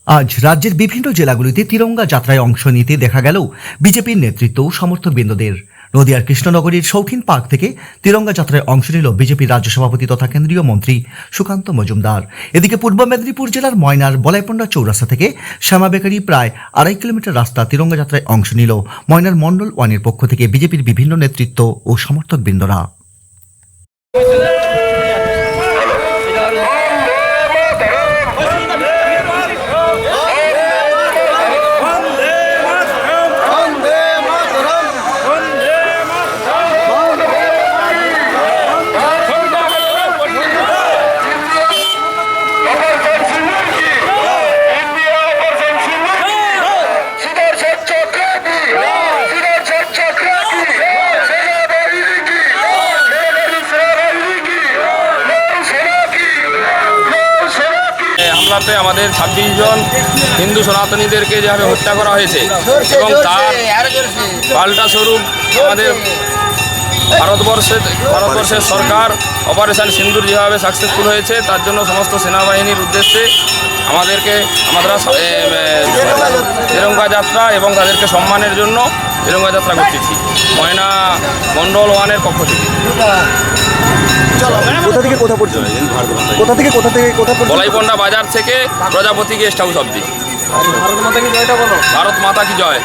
আজ রাজ্যের বিভিন্ন জেলাগুলিতে তিরঙ্গা যাত্রায় অংশ নিতে দেখা গেল বিজেপির নেতৃত্ব ও সমর্থকবৃন্দদের। নদিয়ার কৃষ্ণনগরীর শৌখিন পার্ক থেকে তিরঙ্গা যাত্রায় অংশ নিল বিজেপির রাজ্য সভাপতি তথা কেন্দ্রীয় মন্ত্রী সুকান্ত মজুমদার। এদিকে পূর্ব মেদিনীপুর জেলার ময়নার বলাইপন্ডা চৌরাস্তা থেকে শ্যামা বেকারি প্রায় 2.5 কিলোমিটার রাস্তা তিরঙ্গা যাত্রায় অংশ নিল ময়নার মণ্ডল ওয়ানের পক্ষ থেকে বিজেপির বিভিন্ন নেতৃত্ব ও সমর্থকবৃন্দরা। হামলাতে আমাদের 26 জন হিন্দু সনাতনীদেরকে যেভাবে হত্যা করা হয়েছে এবং তার পাল্টা স্বরূপ আমাদের ভারতবর্ষের সরকার অপারেশন সিন্দুর যেভাবে সাকসেসফুল হয়েছে তার জন্য সমস্ত সেনাবাহিনীর উদ্দেশ্যে আমরা তিরঙ্গা যাত্রা এবং তাদেরকে সম্মানের জন্য তিরঙ্গা যাত্রা করতেছি ময়না মণ্ডল ওয়ানের পক্ষ থেকে। কোথা থেকে কোথা পর্যন্ত? বলাইপন্ডা বাজার থেকে প্রজাপতি গেস্ট হাউস অব্দি। ভারত মাতা কি জয়।